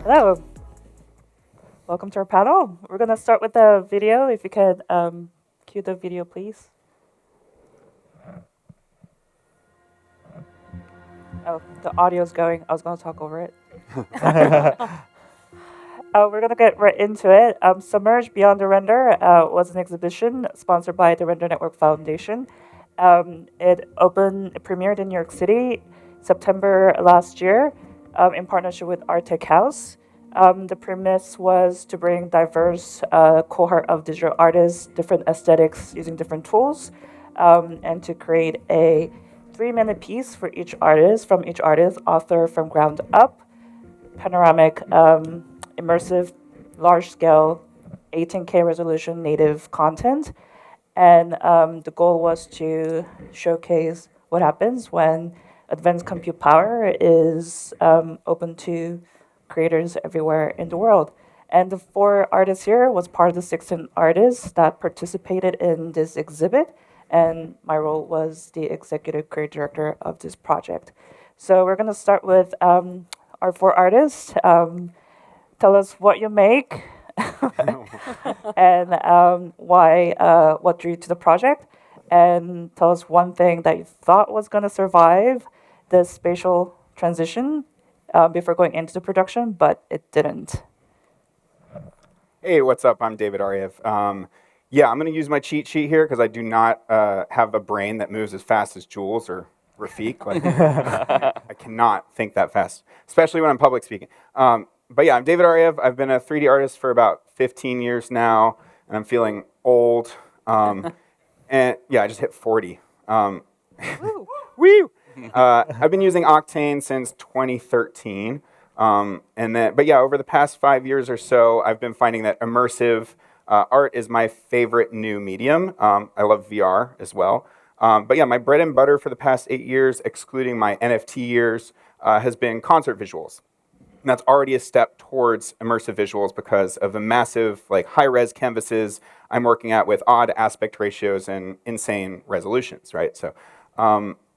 Hello, welcome to our panel. We're going to start with the video. If you could cue the video, please. Oh, the audio's going. I was going to talk over it. We're going to get right into it. Submerge Beyond the Render was an exhibition sponsored by the Render Network Foundation. It premiered in New York City September last year in partnership with Art Tech House. The premise was to bring diverse cohort of digital artists, different aesthetics using different tools, and to create a 3-minute piece for each artist, from each artist, author from ground up, panoramic, immersive, large-scale, 18K resolution native content. And the goal was to showcase what happens when advanced compute power is open to creators everywhere in the world. And the 4 artists here was part of the 16 artists that participated in this exhibit. And my role was the executive creative director of this project. So we're going to start with our 4 artists. Tell us what you make and what drew you to the project, and tell us one thing that you thought was going to survive the spatial transition before going into the production, but it didn't. Hey, what's up? I'm David Ariew. I'm going to use my cheat sheet here because I do not have a brain that moves as fast as Jules or Rafik. I cannot think that fast, especially when I'm public speaking. But yeah, I'm David Ariew. I've been a 3D artist for about 15 years now, and I'm feeling old. And yeah, I just hit 40. Woo! I've been using Octane since 2013. But yeah, over the past 5 years or so, I've been finding that immersive art is my favorite new medium. I love VR as well. But yeah, my bread and butter for the past 8 years, excluding my NFT years, has been concert visuals. And that's already a step towards immersive visuals because of the massive, high-res canvases I'm working at with odd aspect ratios and insane resolutions, right? So,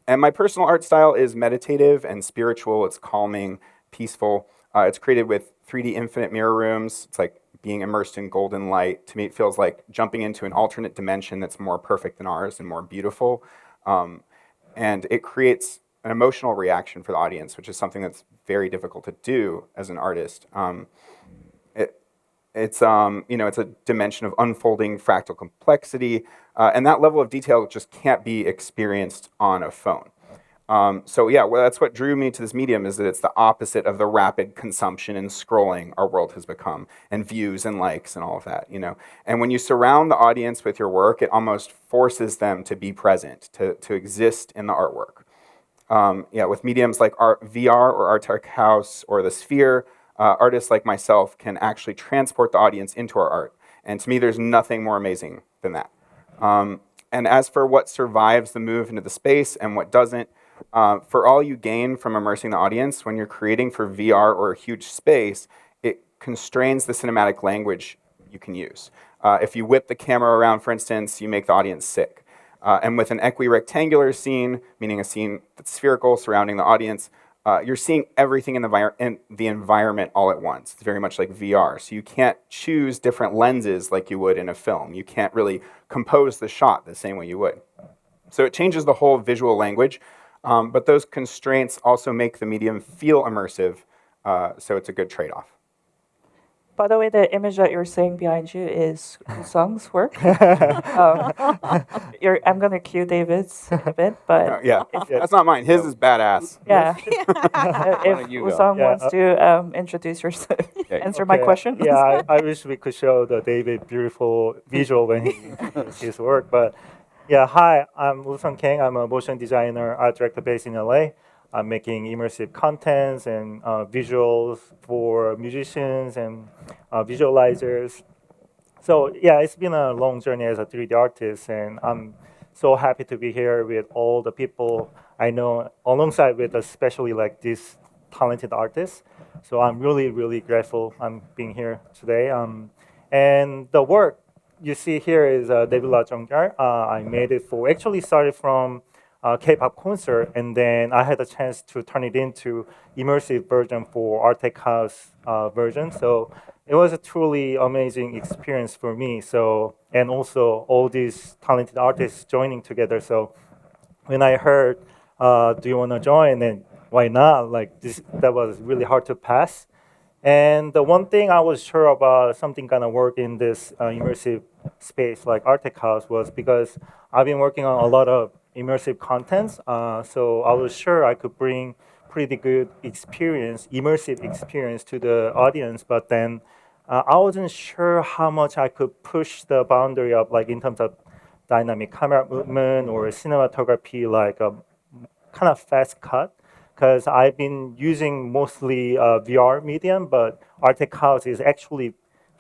and my personal art style is meditative and spiritual. It's calming, peaceful. It's created with 3D infinite mirror rooms. It's like being immersed in golden light. To me, it feels like jumping into an alternate dimension that's more perfect than ours and more beautiful. And it creates an emotional reaction for the audience, which is something that's very difficult to do as an artist. It's a dimension of unfolding fractal complexity, and that level of detail just can't be experienced on a phone. So yeah, well, that's what drew me to this medium, is that it's the opposite of the rapid consumption and scrolling our world has become, and views and likes and all of that, And when you surround the audience with your work, it almost forces them to be present, to exist in the artwork. With mediums like VR or Art Tech House or the Sphere, artists like myself can actually transport the audience into our art. And to me, there's nothing more amazing than that. And as for what survives the move into the space and what doesn't, for all you gain from immersing the audience, when you're creating for VR or a huge space, it constrains the cinematic language you can use. If you whip the camera around, for instance, you make the audience sick. And with an equirectangular scene, meaning a scene that's spherical surrounding the audience, you're seeing everything in the environment all at once. It's very much like VR. So you can't choose different lenses like you would in a film. You can't really compose the shot the same way you would. So it changes the whole visual language. But those constraints also make the medium feel immersive. So it's a good trade-off. By the way, the image that you're seeing behind you is Woosung's work. I'm going to cue David's in a bit, but that's not mine. His is badass. Yeah. If Woosung wants to introduce yourself, answer my question. Yeah, I wish we could show the David beautiful visual when he does his work. But yeah, hi, I'm Woosung Kang. I'm a motion designer, art director based in LA. I'm making immersive contents and visuals for musicians and visualizers. So yeah, it's been a long journey as a 3D artist, and I'm so happy to be here with all the people I know, alongside with especially like these talented artists. So I'm really, really grateful I'm being here today. And the work you see here is David La Jongjar. I made it actually started from K-pop concert, and then I had a chance to turn it into immersive version for Art Tech House version. So it was a truly amazing experience for me. So, and also all these talented artists joining together. So when I heard, "Do you want to join?" and why not? Like this, that was really hard to pass. And the one thing I was sure about something gonna work in this immersive space like Artec House was because I've been working on a lot of immersive contents. So I was sure I could bring pretty good experience, immersive experience to the audience. But then I wasn't sure how much I could push the boundary of like in terms of dynamic camera movement or cinematography, like a kind of fast cut because I've been using mostly VR medium, but Artec House is actually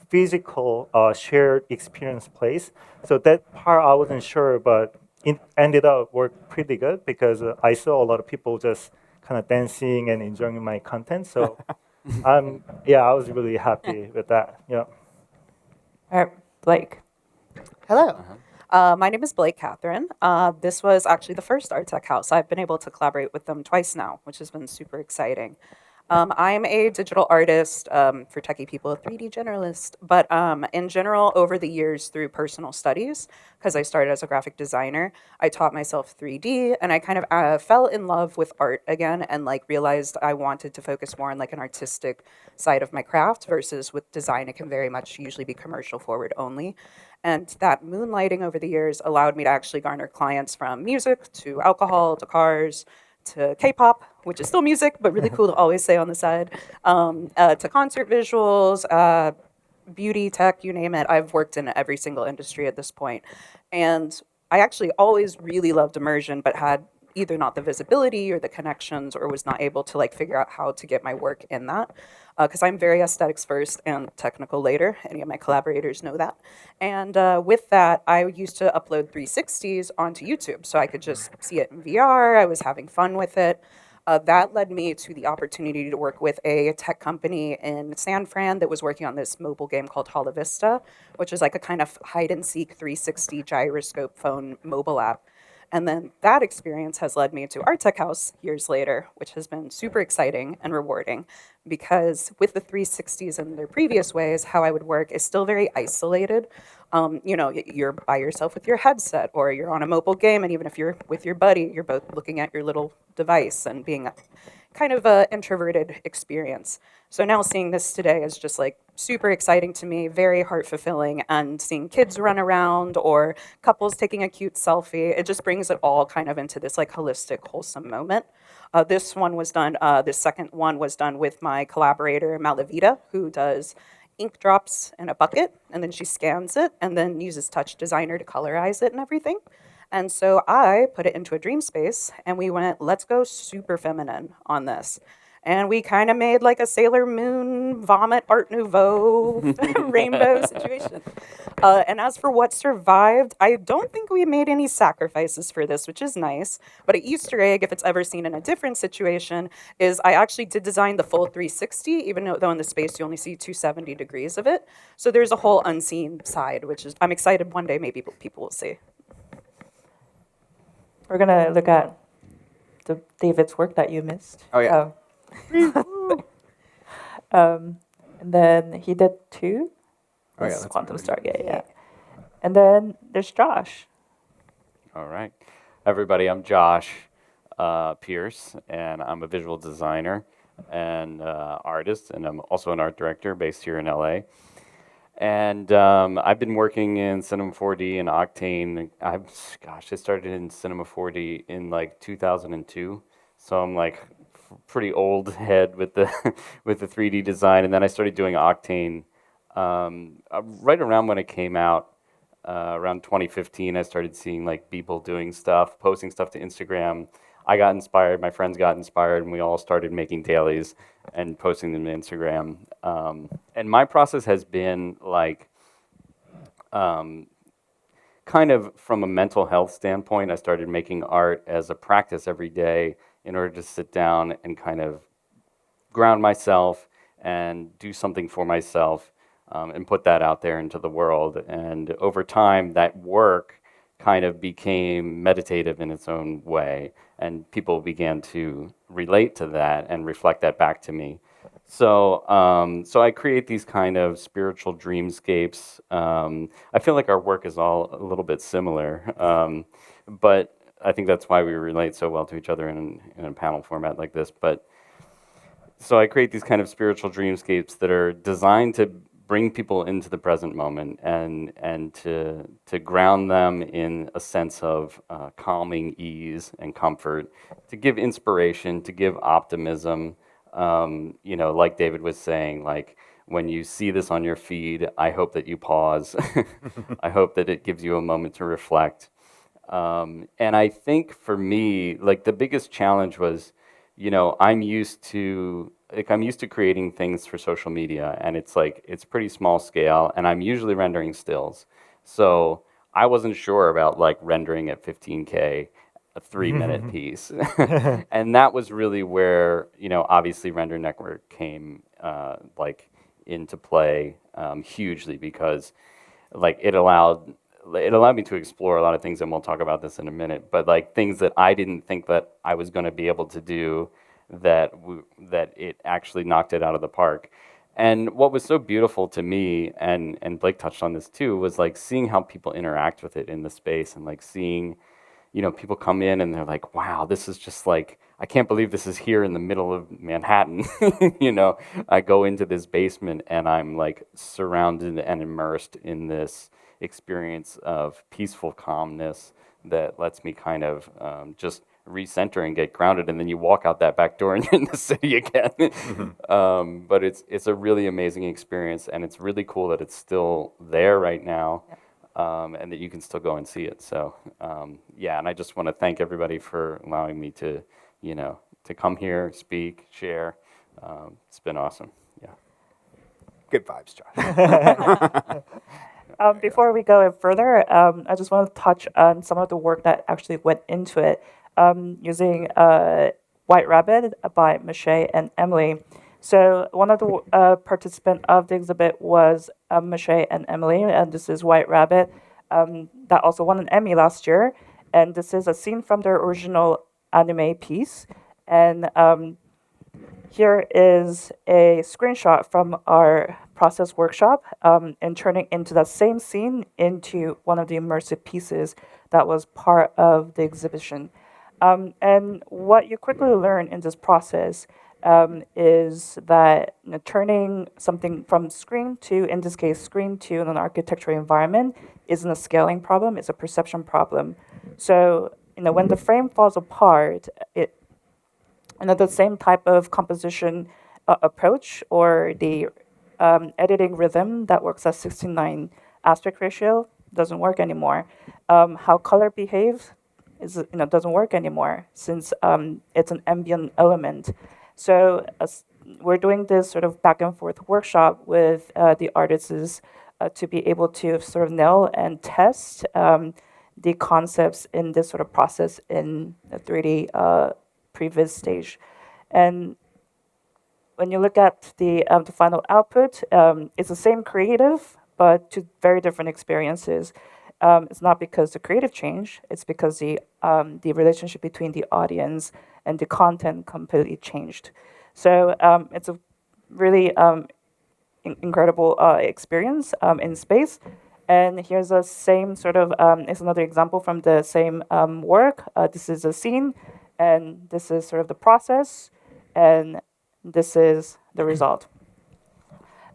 physical shared experience place. So that part I wasn't sure, but it ended up worked pretty good because I saw a lot of people just kind of dancing and enjoying my content. So yeah, I was really happy with that. Yeah. All right, Blake. Hello. My name is Blake Kathryn. This was actually the first Art Tech House. I've been able to collaborate with them twice now, which has been super exciting. I'm a digital artist, for techie people, a 3D generalist. But in general, over the years, through personal studies, because I started as a graphic designer, I taught myself 3D, and I kind of fell in love with art again, and like realized I wanted to focus more on like an artistic side of my craft versus with design. It can very much usually be commercial forward only. And that moonlighting over the years allowed me to actually garner clients from music to alcohol to cars to K-pop, which is still music, but really cool to always say on the side, to concert visuals, beauty, tech, you name it. I've worked in every single industry at this point. And I actually always really loved immersion, but had either not the visibility or the connections or was not able to like figure out how to get my work in that. Because I'm very aesthetics first and technical later. Any of my collaborators know that. And with that, I used to upload 360s onto YouTube so I could just see it in VR. I was having fun with it. That led me to the opportunity to work with a tech company in San Fran that was working on this mobile game called Holla Vista, which is like a kind of hide and seek 360 gyroscope phone mobile app. And then that experience has led me to Art Tech House years later, which has been super exciting and rewarding because with the 360s and their previous ways, how I would work is still very isolated. You're by yourself with your headset or you're on a mobile game, and even if you're with your buddy, you're both looking at your little device and being kind of a introverted experience. So now seeing this today is just like super exciting to me, very heart fulfilling, and seeing kids run around or couples taking a cute selfie, it just brings it all kind of into this like holistic, wholesome moment. This second one was done with my collaborator, Malavita, who does ink drops in a bucket, and then she scans it and then uses Touch Designer to colorize it and everything. And so I put it into a dream space, and we went, let's go super feminine on this. And we kind of made like a Sailor Moon vomit Art Nouveau rainbow situation. And as for what survived, I don't think we made any sacrifices for this, which is nice. But an Easter egg, if it's ever seen in a different situation, is I actually did design the full 360, even though in the space you only see 270 degrees of it. So there's a whole unseen side, which is I'm excited one day maybe people will see. We're gonna look at David's work that you missed. Oh, yeah. And then he did two. Oh, yeah, This that's Quantum amazing. Stargate, yeah. And then there's Josh. All right. Everybody, I'm Josh Pierce, and I'm a visual designer and artist, and I'm also an art director based here in LA. And I've been working in Cinema 4D and Octane. I started in Cinema 4D in like 2002, so I'm like pretty old head with the with the 3D design. And then I started doing Octane right around when it came out. Around 2015, I started seeing like people doing stuff, posting stuff to Instagram. I got inspired, my friends got inspired, and we all started making dailies and posting them to Instagram. And my process has been like, kind of from a mental health standpoint, I started making art as a practice every day in order to sit down and kind of ground myself and do something for myself and put that out there into the world. And over time, that work kind of became meditative in its own way, and people began to relate to that and reflect that back to me. So I create these kind of spiritual dreamscapes. I feel like our work is all a little bit similar, but I think that's why we relate so well to each other in a panel format like this. But so I create these kind of spiritual dreamscapes that are designed to bring people into the present moment and to ground them in a sense of calming ease and comfort, to give inspiration, to give optimism. Like David was saying, like when you see this on your feed, I hope that you pause. I hope that it gives you a moment to reflect. And I think for me, like the biggest challenge was, I'm used to creating things for social media, and it's pretty small scale, and I'm usually rendering stills. So I wasn't sure about like rendering at 15K a 3-minute piece. And that was really where, obviously Render Network came into play hugely, because like it allowed me to explore a lot of things, and we'll talk about this in a minute, but like things that I didn't think that I was going to be able to do, that it actually knocked it out of the park. And what was so beautiful to me, and Blake touched on this too, was like seeing how people interact with it in the space, and like seeing, people come in and they're like, wow, this is just like, I can't believe this is here in the middle of Manhattan. I go into this basement and I'm like surrounded and immersed in this experience of peaceful calmness that lets me kind of just recenter and get grounded, and then you walk out that back door and you're in the city again. But it's a really amazing experience, and it's really cool that it's still there right now. And that you can still go and see it. So and I just want to thank everybody for allowing me to come here, speak, share. It's been awesome. Yeah. Good vibes, Josh. Before we go further, I just want to touch on some of the work that actually went into it, using White Rabbit by Michelle and Emily. So one of the participants of the exhibit was Michelle and Emily, and this is White Rabbit, that also won an Emmy last year. And this is a scene from their original anime piece. And here is a screenshot from our process workshop, and turning into that same scene into one of the immersive pieces that was part of the exhibition. And what you quickly learn in this process is that turning something from screen to, in this case, screen to an architectural environment isn't a scaling problem, it's a perception problem. So, when the frame falls apart, the same type of composition approach, or the editing rhythm that works at 69 aspect ratio doesn't work anymore. How color behaves doesn't work anymore, since it's an ambient element. So we're doing this sort of back and forth workshop with the artists to be able to sort of nail and test the concepts in this sort of process in the 3D previs stage. And when you look at the final output, it's the same creative, but two very different experiences. It's not because the creative changed, it's because the relationship between the audience and the content completely changed. So it's a really incredible experience in space. And here's a same sort of, it's another example from the same work. This is a scene, and this is sort of the process, and this is the result.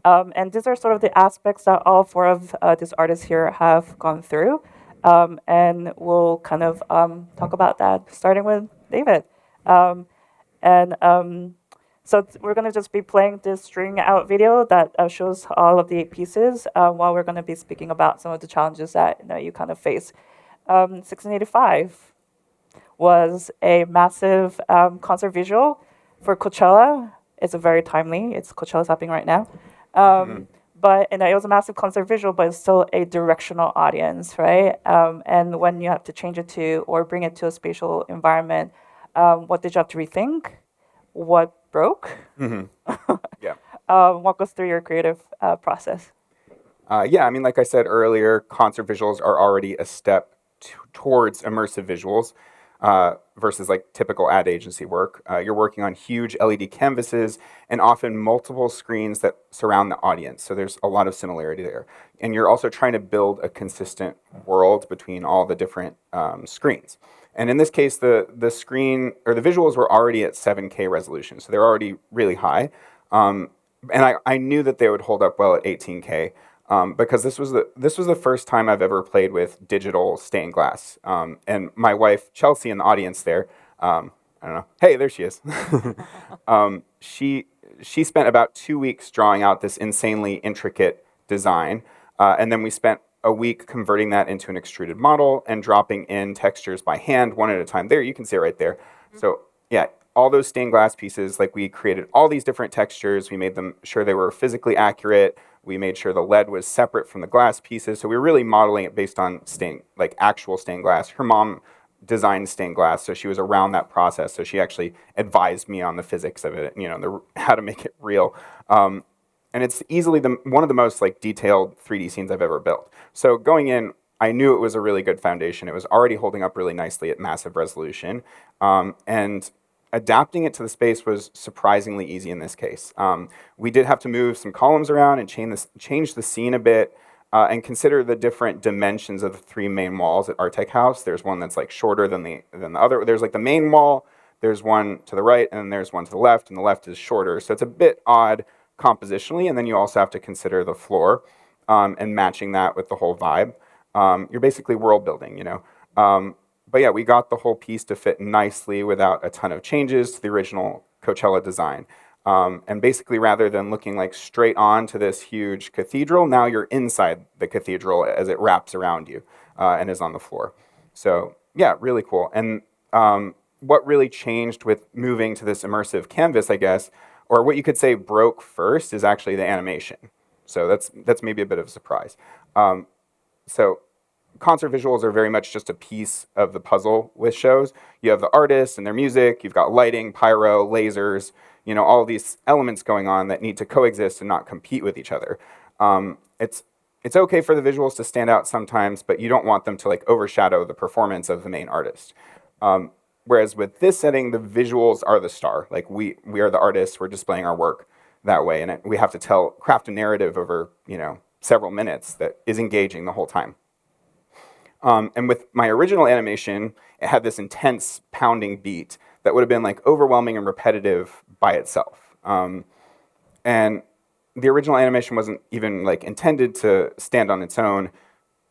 And these are sort of the aspects that all four of these artists here have gone through. And we'll kind of talk about that, starting with David. So we're going to just be playing this string out video that shows all of the pieces while we're going to be speaking about some of the challenges that you kind of face. 1685 was a massive concert visual for Coachella. It's Coachella's happening right now. But it was a massive concert visual, but it's still a directional audience, right? And when you have to change it to or bring it to a spatial environment, what did you have to rethink? What broke? Yeah. Walk us through your creative process. Like I said earlier, concert visuals are already a step towards immersive visuals versus like typical ad agency work. You're working on huge LED canvases and often multiple screens that surround the audience. So there's a lot of similarity there. And you're also trying to build a consistent world between all the different screens. And in this case, the screen or the visuals were already at 7K resolution, so they're already really high. And I knew that they would hold up well at 18K because this was the first time I've ever played with digital stained glass. And my wife Chelsea in the audience there, I don't know. Hey, there she is. She spent about 2 weeks drawing out this insanely intricate design, and then we spent a week converting that into an extruded model and dropping in textures by hand, one at a time. There, you can see it right there. So yeah, all those stained glass pieces, like we created all these different textures. We made them sure they were physically accurate. We made sure the lead was separate from the glass pieces. So we were really modeling it based on like actual stained glass. Her mom designed stained glass, so she was around that process. So she actually advised me on the physics of it, how to make it real. And it's easily one of the most like detailed 3D scenes I've ever built. So going in, I knew it was a really good foundation. It was already holding up really nicely at massive resolution. And adapting it to the space was surprisingly easy in this case. We did have to move some columns around and change the scene a bit and consider the different dimensions of the three main walls at Artec House. There's one that's like shorter than the other. There's like the main wall, there's one to the right, and then there's one to the left, and the left is shorter. So it's a bit odd compositionally, and then you also have to consider the floor and matching that with the whole vibe. You're basically world building, but yeah, we got the whole piece to fit nicely without a ton of changes to the original Coachella design. And basically, rather than looking like straight on to this huge cathedral, now you're inside the cathedral as it wraps around you and is on the floor. So yeah, really cool. And what really changed with moving to this immersive canvas, I guess, or what you could say broke first, is actually the animation. So that's maybe a bit of a surprise. So concert visuals are very much just a piece of the puzzle with shows. You have the artists and their music, you've got lighting, pyro, lasers, all of these elements going on that need to coexist and not compete with each other. It's okay for the visuals to stand out sometimes, but you don't want them to like overshadow the performance of the main artist. Whereas with this setting, the visuals are the star. Like we are the artists, we're displaying our work that way, and we have to craft a narrative over several minutes that is engaging the whole time. And with my original animation, it had this intense pounding beat that would have been like overwhelming and repetitive by itself. And the original animation wasn't even like intended to stand on its own.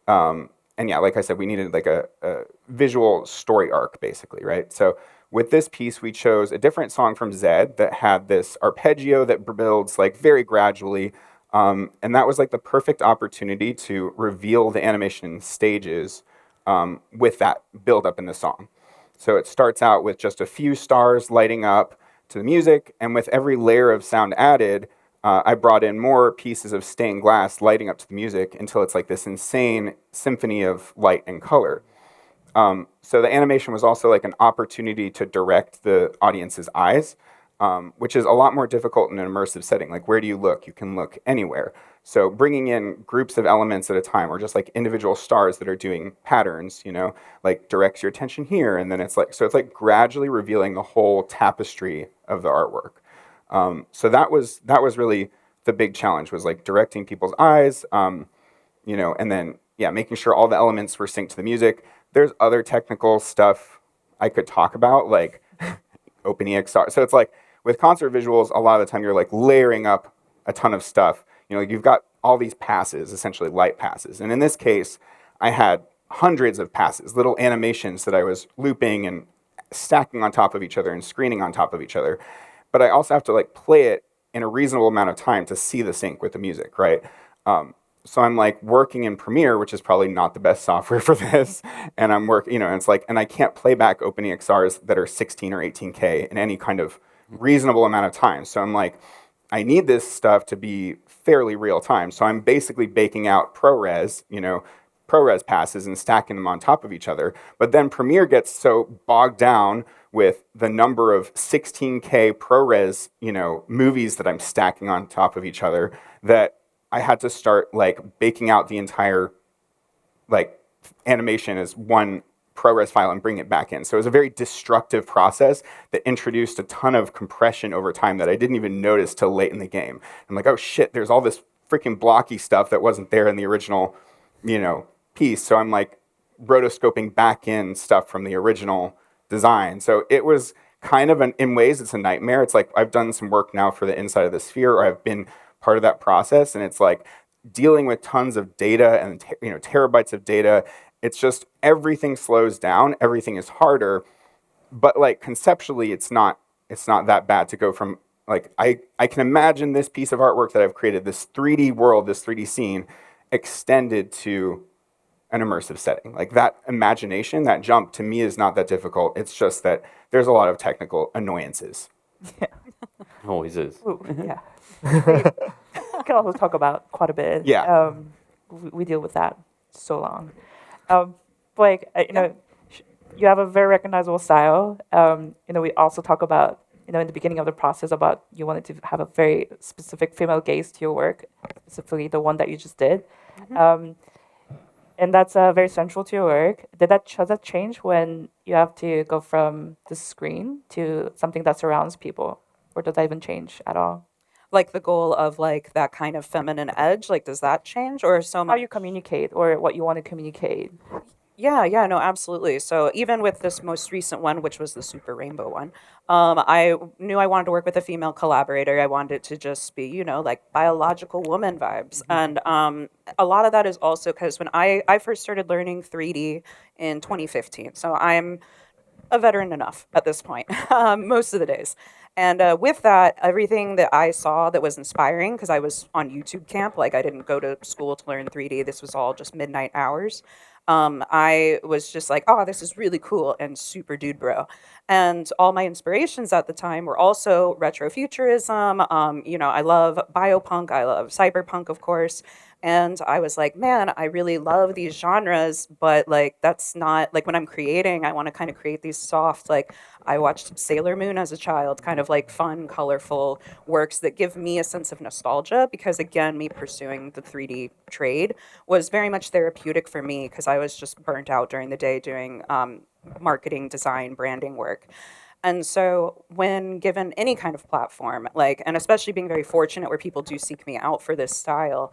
And yeah, like I said, we needed like a visual story arc, basically, right? So with this piece, we chose a different song from Zed that had this arpeggio that builds like very gradually. And that was like the perfect opportunity to reveal the animation stages with that build up in the song. So it starts out with just a few stars lighting up to the music, and with every layer of sound added, I brought in more pieces of stained glass lighting up to the music until it's like this insane symphony of light and color. So the animation was also like an opportunity to direct the audience's eyes, which is a lot more difficult in an immersive setting. Like, where do you look? You can look anywhere. So bringing in groups of elements at a time, or just like individual stars that are doing patterns, like directs your attention here, and then it's like gradually revealing the whole tapestry of the artwork. So that was really the big challenge, was like directing people's eyes, and then making sure all the elements were synced to the music. There's other technical stuff I could talk about, like OpenEXR. So it's like with concert visuals, a lot of the time you're like layering up a ton of stuff. You've got all these passes, essentially light passes. And in this case, I had hundreds of passes, little animations that I was looping and stacking on top of each other and screening on top of each other. But I also have to like play it in a reasonable amount of time to see the sync with the music, right? So I'm like working in Premiere, which is probably not the best software for this, and I'm working, and it's like, and I can't play back OpenEXRs that are 16 or 18K in any kind of reasonable amount of time. So I'm like, I need this stuff to be fairly real time. So I'm basically baking out ProRes passes and stacking them on top of each other. But then Premiere gets so bogged down with the number of 16K ProRes, movies that I'm stacking on top of each other, that I had to start like baking out the entire like animation as one ProRes file and bring it back in. So it was a very destructive process that introduced a ton of compression over time that I didn't even notice till late in the game. I'm like, oh shit, there's all this freaking blocky stuff that wasn't there in the original, piece. So I'm like rotoscoping back in stuff from the original design. So it was kind of in ways it's a nightmare. It's like I've done some work now for the inside of the sphere, or I've been part of that process, and it's like dealing with tons of data and terabytes of data. It's just everything slows down, everything is harder, but like conceptually it's not that bad to go from like I can imagine this piece of artwork that I've created, this 3D world, this 3D scene extended to an immersive setting. Like that imagination, that jump to me is not that difficult. It's just that there's a lot of technical annoyances. Always is. Ooh, yeah. We can also talk about quite a bit. Yeah. We deal with that so long. Blake, you have a very recognizable style. We also talk about, in the beginning of the process about you wanted to have a very specific female gaze to your work, specifically the one that you just did. And that's very central to your work. Does that change when you have to go from the screen to something that surrounds people? Or does that even change at all? Like the goal of like that kind of feminine edge, like does that change or so How much? you communicate or what you want to communicate? Yeah, no, absolutely. So even with this most recent one, which was the Super Rainbow one, I knew I wanted to work with a female collaborator. I wanted it to just be, like biological woman vibes. And a lot of that is also because when I first started learning 3D in 2015, so I'm a veteran enough at this point, most of the days. And with that, everything that I saw that was inspiring, because I was on YouTube camp, like I didn't go to school to learn 3D. This was all just midnight hours. I was just like, oh, this is really cool and super dude bro. And all my inspirations at the time were also retrofuturism. I love biopunk. I love cyberpunk, of course. And I was like, man, I really love these genres, but like that's not like when I'm creating, I want to kind of create these soft, like I watched Sailor Moon as a child, kind of like fun, colorful works that give me a sense of nostalgia because again, me pursuing the 3D trade was very much therapeutic for me because I was just burnt out during the day doing marketing, design, branding work. And so when given any kind of platform, like, and especially being very fortunate where people do seek me out for this style,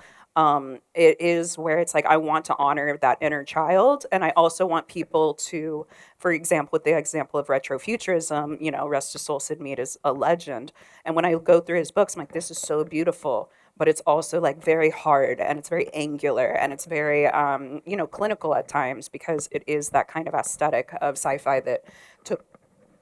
it is where it's like I want to honor that inner child. And I also want people to, for example, with the example of retrofuturism, Rest his soul, Sid Mead is a legend. And when I go through his books, I'm like, this is so beautiful. But it's also like very hard and it's very angular and it's very, clinical at times because it is that kind of aesthetic of sci-fi that took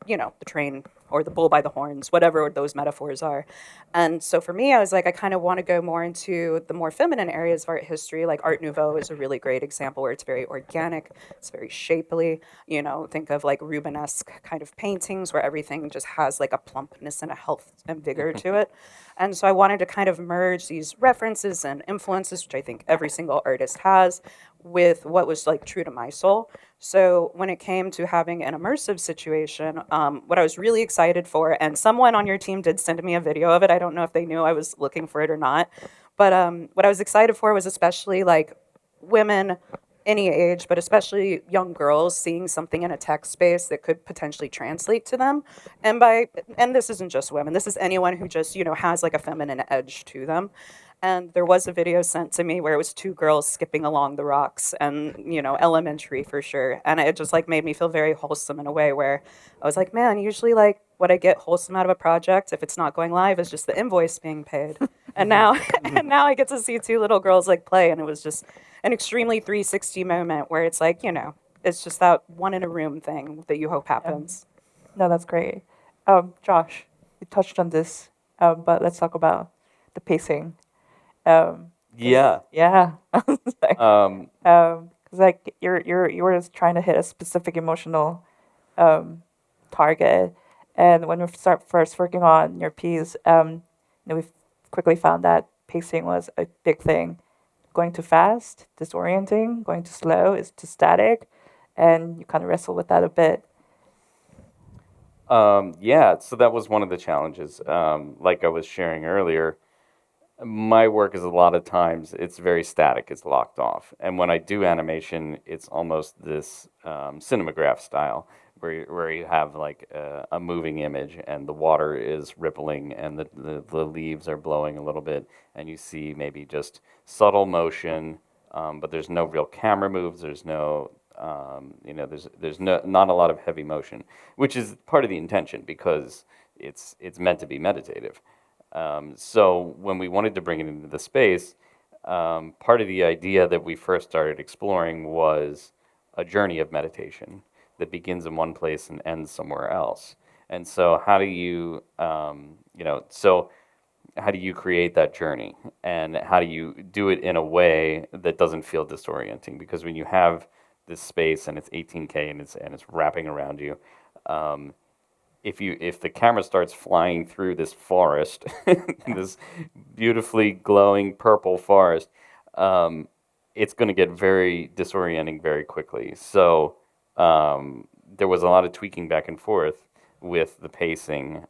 the train or the bull by the horns, whatever those metaphors are. And so for me, I was like, I kind of want to go more into the more feminine areas of art history. Like Art Nouveau is a really great example where it's very organic, it's very shapely. Think of like Rubenesque kind of paintings where everything just has like a plumpness and a health and vigor to it. And so I wanted to kind of merge these references and influences, which I think every single artist has, with what was like true to my soul. So when it came to having an immersive situation, what I was really excited for, and someone on your team did send me a video of it. I don't know if they knew I was looking for it or not. But what I was excited for was especially like women any age, but especially young girls seeing something in a text space that could potentially translate to them. And this isn't just women, this is anyone who just, has like a feminine edge to them. And there was a video sent to me where it was two girls skipping along the rocks and, elementary for sure. And it just like made me feel very wholesome in a way where I was like, man, usually like what I get wholesome out of a project, if it's not going live, is just the invoice being paid. And now, and now I get to see two little girls like play. And it was just an extremely 360 moment where it's like, it's just that one in a room thing that you hope happens. No, that's great. Josh, you touched on this, but let's talk about the pacing. Yeah. Yeah. Um, Because like you were just trying to hit a specific emotional target, and when we start first working on your piece, we quickly found that pacing was a big thing. Going too fast, disorienting. Going too slow is too static, and you kind of wrestle with that a bit. yeah, so that was one of the challenges. Like I was sharing earlier, my work is a lot of times it's very static, it's locked off. And when I do animation, it's almost this cinematograph style where you have like a moving image and the water is rippling and the leaves are blowing a little bit and you see maybe just subtle motion, but there's no real camera moves, there's no there's not a lot of heavy motion, which is part of the intention because it's meant to be meditative. So when we wanted to bring it into the space, part of the idea that we first started exploring was a journey of meditation that begins in one place and ends somewhere else. And so how do you, so how do you create that journey? And how do you do it in a way that doesn't feel disorienting? Because when you have this space and it's 18K and it's wrapping around you, if the camera starts flying through this forest, this beautifully glowing purple forest, it's going to get very disorienting very quickly. So there was a lot of tweaking back and forth with the pacing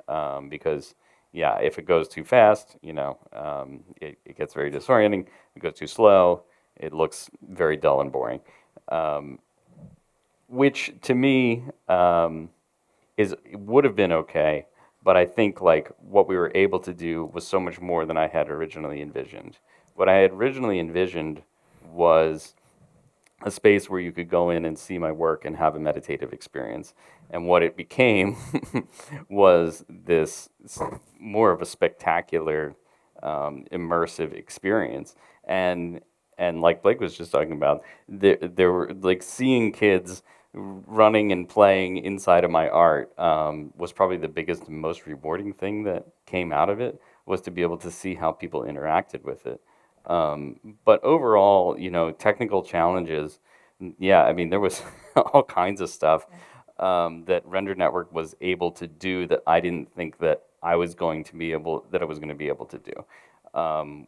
because, yeah, if it goes too fast, it gets very disorienting. If it goes too slow, it looks very dull and boring. Which to me, it would have been okay, but I think like what we were able to do was so much more than I had originally envisioned. What I had originally envisioned was a space where you could go in and see my work and have a meditative experience. And what it became was this more of a spectacular, immersive experience. And like Blake was just talking about, there were like seeing kids running and playing inside of my art was probably the biggest and most rewarding thing that came out of it was to be able to see how people interacted with it. But overall, technical challenges, yeah, I mean, there was all kinds of stuff that Render Network was able to do that I didn't think that I was going to be able to do.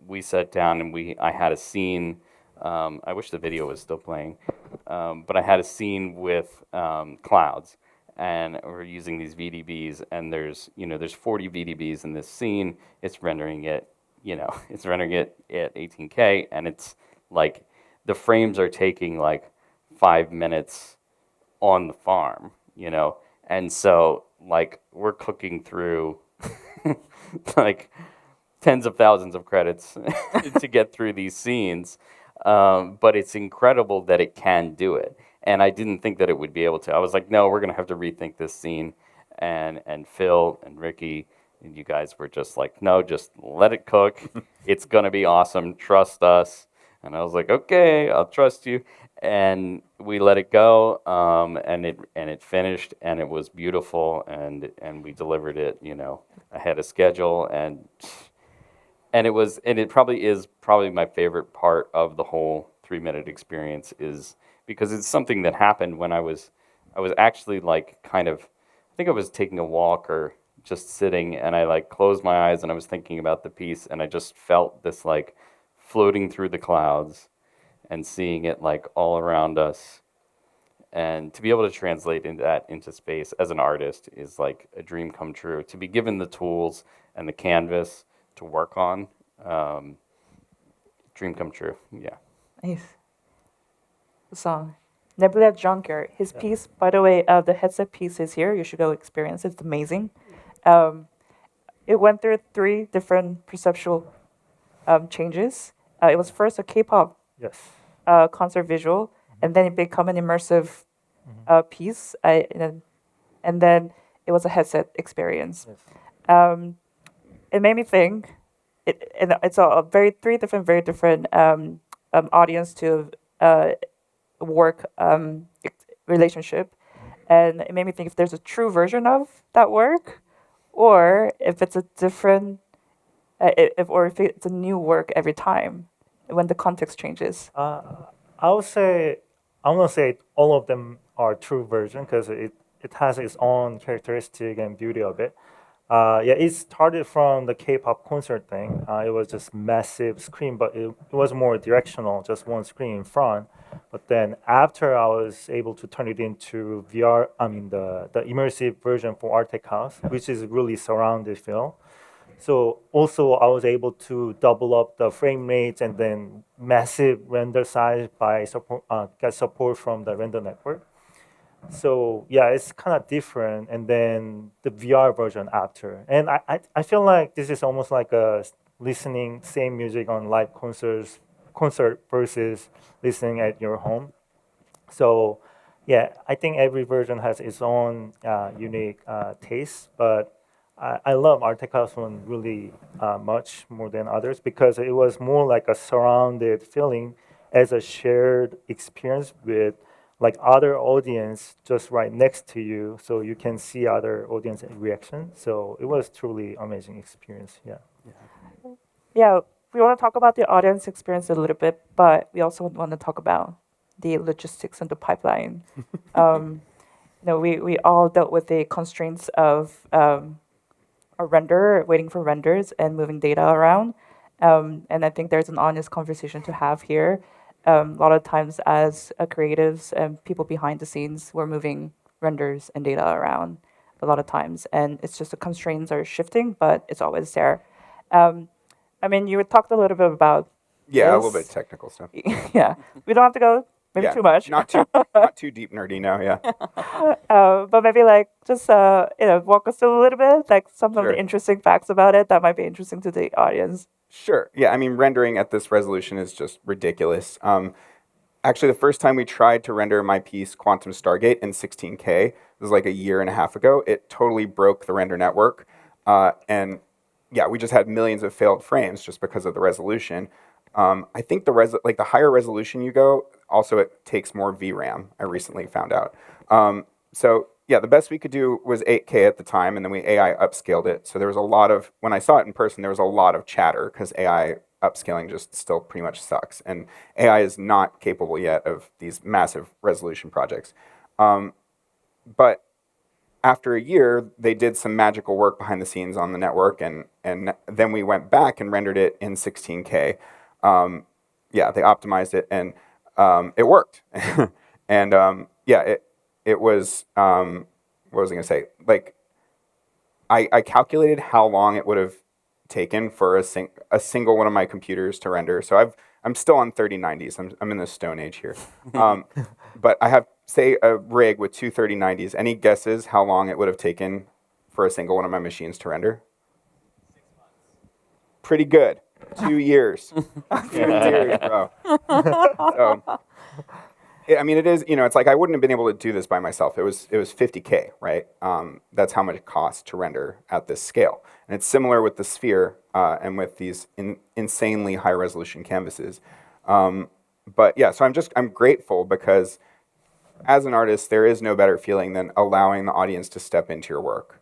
We sat down and I had a scene. I wish the video was still playing, but I had a scene with clouds, and we're using these VDBs, and there's 40 VDBs in this scene. It's rendering it at 18K, and it's like the frames are taking like 5 minutes on the farm, and so like we're clicking through like tens of thousands of credits to get through these scenes. But it's incredible that it can do it. And I didn't think that it would be able to. I was like, no, we're going to have to rethink this scene. And Phil and Riki and you guys were just like, no, just let it cook. It's going to be awesome. Trust us. And I was like, okay, I'll trust you. And we let it go, and it finished, and it was beautiful, and we delivered it, ahead of schedule, and it probably is my favorite part of the whole 3-minute experience is because it's something that happened when I was actually like kind of, I think I was taking a walk or just sitting, and I like closed my eyes and I was thinking about the piece, and I just felt this like floating through the clouds and seeing it like all around us, and to be able to translate into space as an artist is like a dream come true. To be given the tools and the canvas to work on, dream come true. Yeah. Nice. The song. Nebula Junker. His piece, by the way, the headset piece is here. You should go experience it. It's amazing. It went through 3 different perceptual changes. It was first a K-pop Yes. concert visual, and then it became an immersive piece. And then it was a headset experience. Yes. It made me think. It's a very 3 different, very different audience to work relationship, and it made me think if there's a true version of that work, or if it's a different, if it's a new work every time when the context changes. I would say I want to say all of them are true version because it has its own characteristic and beauty of it. It started from the K-pop concert thing. It was just massive screen, but it was more directional, just one screen in front. But then after I was able to turn it into VR, I mean the immersive version for Art Tech House, which is really surrounded film. So also I was able to double up the frame rates and then massive render size by get support from the render network. So yeah, it's kind of different. And then the VR version after. And I feel like this is almost like listening same music on live concert versus listening at your home. So yeah, I think every version has its own unique taste, but I love Arte House one really much more than others because it was more like a surrounded feeling as a shared experience with like other audience just right next to you, so you can see other audience reaction. So it was truly amazing experience. Yeah. Yeah, we want to talk about the audience experience a little bit, but we also want to talk about the logistics and the pipeline. We all dealt with the constraints of a render, waiting for renders, and moving data around. And I think there's an honest conversation to have here. A lot of times, as creatives and people behind the scenes, we're moving renders and data around a lot of times, and it's just the constraints are shifting, but it's always there. Um, I mean, you talked a little bit about Yeah, a little bit of this. technical stuff. Yeah, we don't have to go maybe Yeah, too much. not too deep nerdy now. Yeah, But maybe like just walk us through a little bit, like some of the sure. interesting facts about it that might be interesting to the audience. Sure. Yeah, I mean, rendering at this resolution is just ridiculous. Actually, the first time we tried to render my piece Quantum Stargate in 16K, it was like a year and a half ago, it totally broke the render network. And yeah, we just had millions of failed frames just because of the resolution. I think the higher resolution you go, also it takes more VRAM, I recently found out. So yeah, the best we could do was 8K at the time, and then we AI upscaled it. So there was a lot of, when I saw it in person, there was a lot of chatter because AI upscaling just still pretty much sucks. And AI is not capable yet of these massive resolution projects. But after a year, they did some magical work behind the scenes on the network, and then we went back and rendered it in 16K. Yeah, they optimized it, and it worked. And yeah, it was what was I gonna say? Like I calculated how long it would have taken for a single one of my computers to render. So I'm still on 3090s. I'm in the Stone Age here. But I have, say, a rig with two 3090s. Any guesses how long it would have taken for a single one of my machines to render? Pretty good. 2 years. 2 years, bro. So, I mean, it is, it's like I wouldn't have been able to do this by myself. It was 50K, right? That's how much it costs to render at this scale. And it's similar with the Sphere and with these insanely high resolution canvases. But yeah, so I'm grateful because as an artist, there is no better feeling than allowing the audience to step into your work.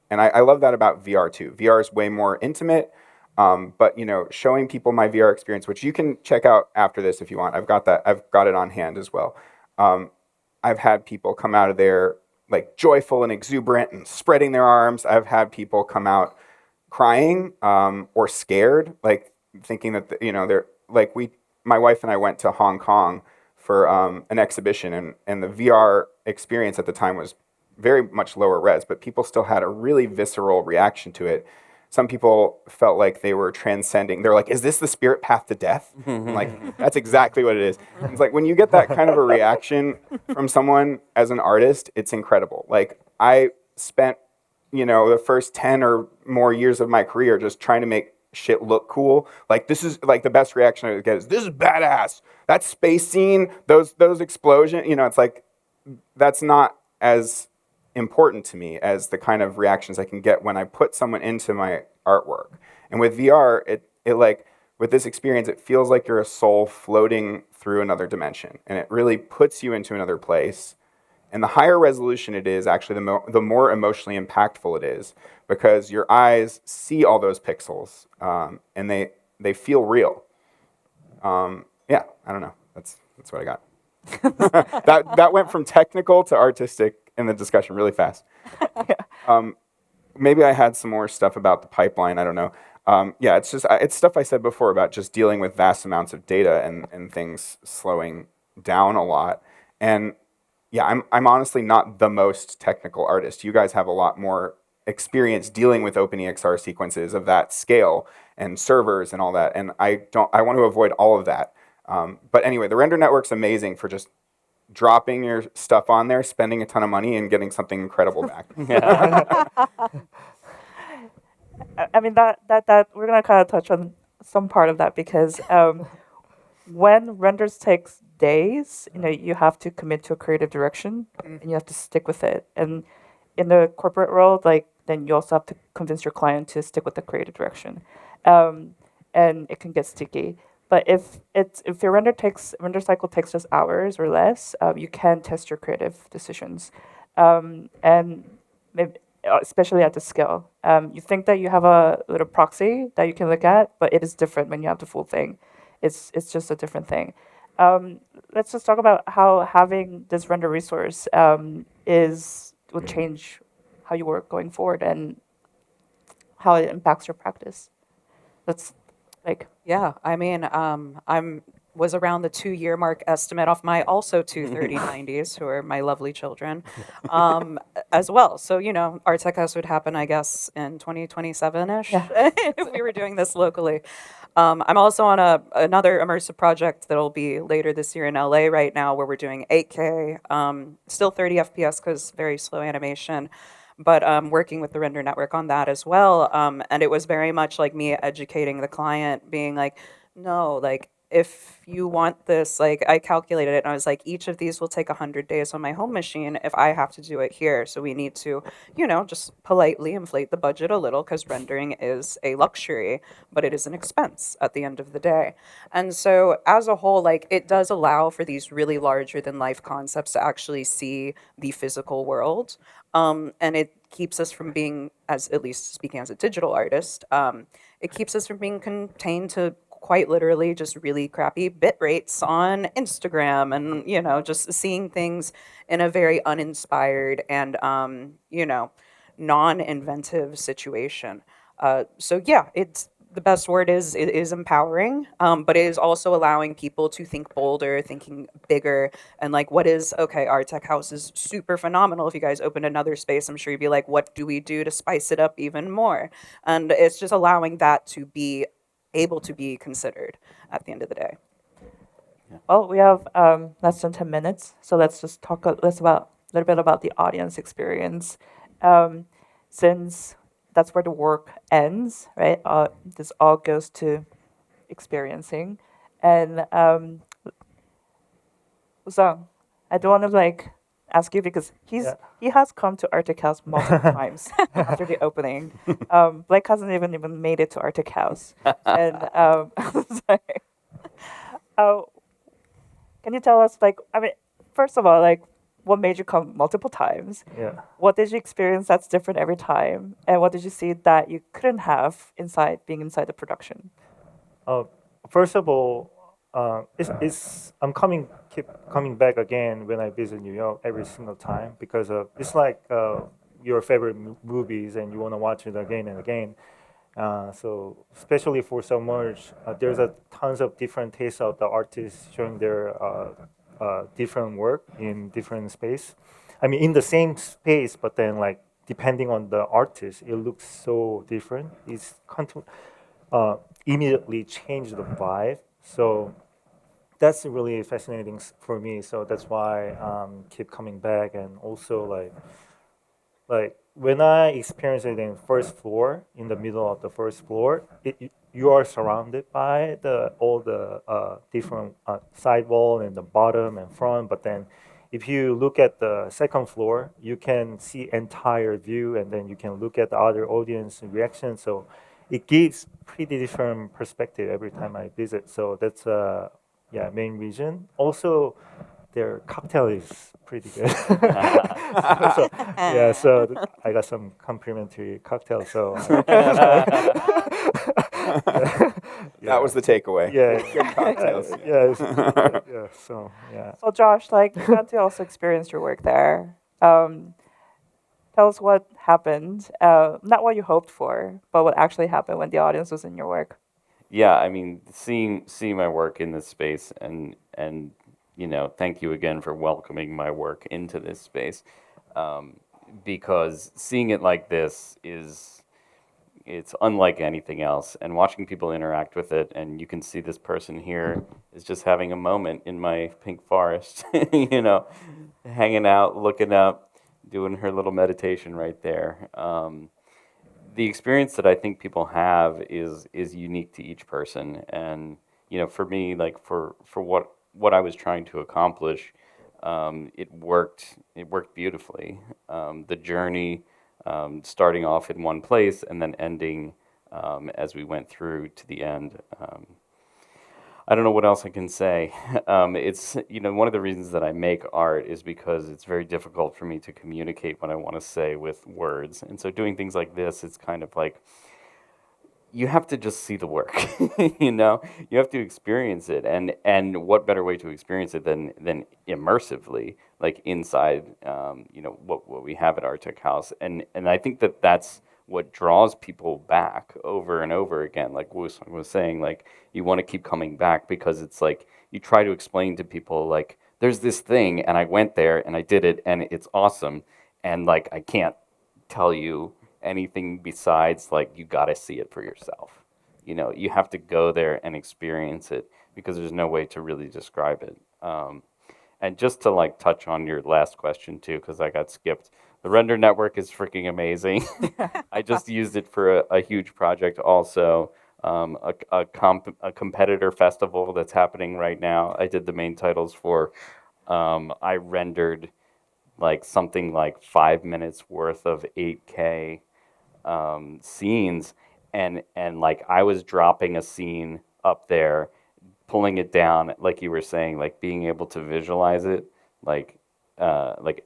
And I love that about VR too. VR is way more intimate. But showing people my VR experience, which you can check out after this if you want. I've got it on hand as well. I've had people come out of there like joyful and exuberant and spreading their arms. I've had people come out crying or scared, like thinking that they're like my wife and I went to Hong Kong for an exhibition, and the VR experience at the time was very much lower res, but people still had a really visceral reaction to it. Some people felt like they were transcending. They're like, is this the spirit path to death? I'm like, that's exactly what it is. It's like when you get that kind of a reaction from someone as an artist, it's incredible. Like I spent, the first 10 or more years of my career just trying to make shit look cool. Like this is like the best reaction I would get is, this is badass. That space scene, those explosions, it's like, that's not as important to me as the kind of reactions I can get when I put someone into my artwork. And with VR, it like with this experience, it feels like you're a soul floating through another dimension, and it really puts you into another place. And the higher resolution it is, actually, the more emotionally impactful it is, because your eyes see all those pixels, and they feel real. Yeah, I don't know. That's what I got. that went from technical to artistic in the discussion really fast. Maybe I had some more stuff about the pipeline. I don't know. Yeah, it's stuff I said before about just dealing with vast amounts of data and things slowing down a lot. And yeah, I'm honestly not the most technical artist. You guys have a lot more experience dealing with OpenEXR sequences of that scale and servers and all that. And I want to avoid all of that. But anyway, the render network's amazing for just dropping your stuff on there, spending a ton of money, and getting something incredible back. I mean that we're gonna kind of touch on some part of that because when renders takes days, you have to commit to a creative direction and you have to stick with it. And in the corporate world, then you also have to convince your client to stick with the creative direction, and it can get sticky. But if your render cycle takes just hours or less, you can test your creative decisions, and maybe, especially at the scale. You think that you have a little proxy that you can look at, but it is different when you have the full thing. It's just a different thing. Let's just talk about how having this render resource will change how you work going forward and how it impacts your practice. That's Yeah, I mean, was around the 2-year mark estimate off my also two 3090s, who are my lovely children, as well. So, our Tech House would happen, I guess, in 2027-ish, if we were doing this locally. I'm also on another immersive project that'll be later this year in LA right now, where we're doing 8K, still 30 FPS because very slow animation, but working with the render network on that as well. And it was very much like me educating the client, being like, no, like, if you want this, like, I calculated it and I was like, each of these will take 100 days on my home machine if I have to do it here. So we need to, just politely inflate the budget a little because rendering is a luxury, but it is an expense at the end of the day. And so as a whole, like, it does allow for these really larger than life concepts to actually see the physical world. And it keeps us from being, as at least speaking as a digital artist, it keeps us from being contained to quite literally just really crappy bit rates on Instagram and, just seeing things in a very uninspired and, non-inventive situation. So yeah, it's the best word is it is empowering, but it is also allowing people to think bolder, thinking bigger, and like our tech house is super phenomenal. If you guys open another space, I'm sure you'd be like, what do we do to spice it up even more? And it's just allowing that to be able to be considered at the end of the day. Well, we have less than 10 minutes, so let's just talk a little bit about the audience experience. Since that's where the work ends, right? This all goes to experiencing. And Woosung, I don't want to ask you because he has come to Arctic House multiple times after the opening. Blake hasn't even made it to Arctic House. And sorry. Can you tell us, first of all, what made you come multiple times? Yeah. What did you experience that's different every time? And what did you see that you couldn't have being inside the production? First of all, I'm keep coming back again when I visit New York every single time because it's like your favorite movies and you want to watch it again and again. So especially for Submerge, there's tons of different tastes of the artists showing their different work in different space. I mean, in the same space, but then depending on the artist, it looks so different. It's immediately change the vibe. So that's really fascinating for me. So that's why keep coming back. And also like when I experience it in first floor, in the middle of the first floor, you are surrounded by all the different side wall and the bottom and front. But then if you look at the second floor, you can see entire view, and then you can look at the other audience reaction. So it gives pretty different perspective every time I visit. So that's main reason. Also, their cocktail is pretty good. So I got some complimentary cocktail. So that was the takeaway. Yeah, Good cocktails. yeah. So yeah. So Josh, you got to also experience your work there. Tell us what happened. Not what you hoped for, but what actually happened when the audience was in your work. Yeah, I mean, seeing my work in this space and thank you again for welcoming my work into this space. because seeing it like this it's unlike anything else, and watching people interact with it, and you can see this person here is just having a moment in my pink forest, you know, hanging out, looking up, doing her little meditation right there. The experience that I think people have is unique to each person, and you know, for me, like for what I was trying to accomplish, it worked. It worked beautifully. The journey, starting off in one place and then ending as we went through to the end. I don't know what else I can say. It's, you know, one of the reasons that I make art is because it's very difficult for me to communicate what I want to say with words. And so doing things like this, it's kind of like you have to just see the work. You know, you have to experience it, and what better way to experience it than immersively, like inside, you know, what we have at Art Tech House, and I think that that's what draws people back over and over again. Like Woosung was saying, like you want to keep coming back because it's like you try to explain to people like there's this thing and I went there and I did it and it's awesome, and like I can't tell you anything besides like you got to see it for yourself. You know, you have to go there and experience it because there's no way to really describe it. And just to like touch on your last question too, because I got skipped. The render network is freaking amazing. I just used it for a huge project also. A competitor festival that's happening right now. I did the main titles for. I rendered like something like 5 minutes worth of 8K scenes, and like I was dropping a scene up there, pulling it down, like you were saying, like being able to visualize it, like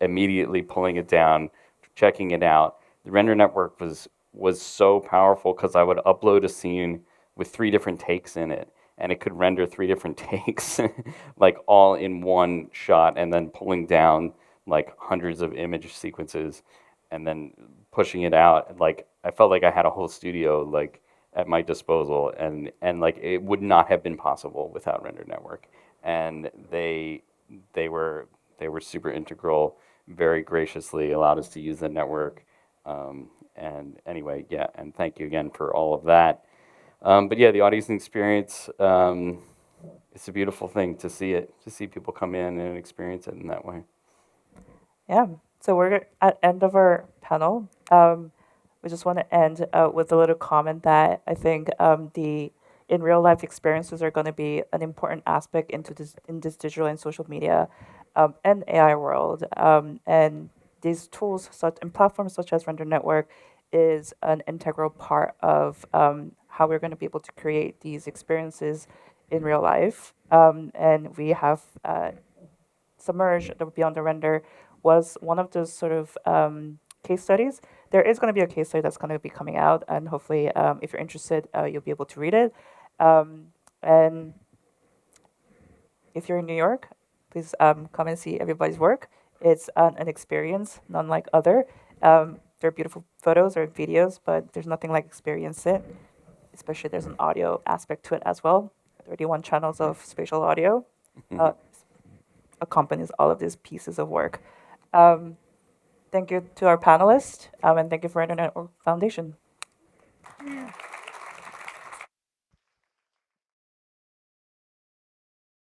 immediately pulling it down, checking it out. The render network was so powerful because I would upload a scene with 3 different takes in it, and it could render 3 different takes, like all in one shot, and then pulling down like hundreds of image sequences, and then pushing it out. Like I felt like I had a whole studio like at my disposal, and like it would not have been possible without Render Network. And they were they were super integral, very graciously allowed us to use the network. And anyway, yeah, and thank you again for all of that. But yeah, the audience experience, it's a beautiful thing to see it, to see people come in and experience it in that way. Yeah. So we're at end of our panel. We just want to end with a little comment that I think the in real life experiences are going to be an important aspect into this in this digital and social media and AI world. And these tools such and platforms such as Render Network is an integral part of how we're going to be able to create these experiences in real life. And we have Submerge, the Beyond the Render, was one of those sort of case studies. There is going to be a case study that's going to be coming out, and hopefully, if you're interested, you'll be able to read it. And if you're in New York, please come and see everybody's work. It's an experience, none like other. There are beautiful photos or videos, but there's nothing like experience it. Especially there's an audio aspect to it as well. 31 channels of spatial audio accompanies all of these pieces of work. Thank you to our panelists, and thank you for Internet Foundation.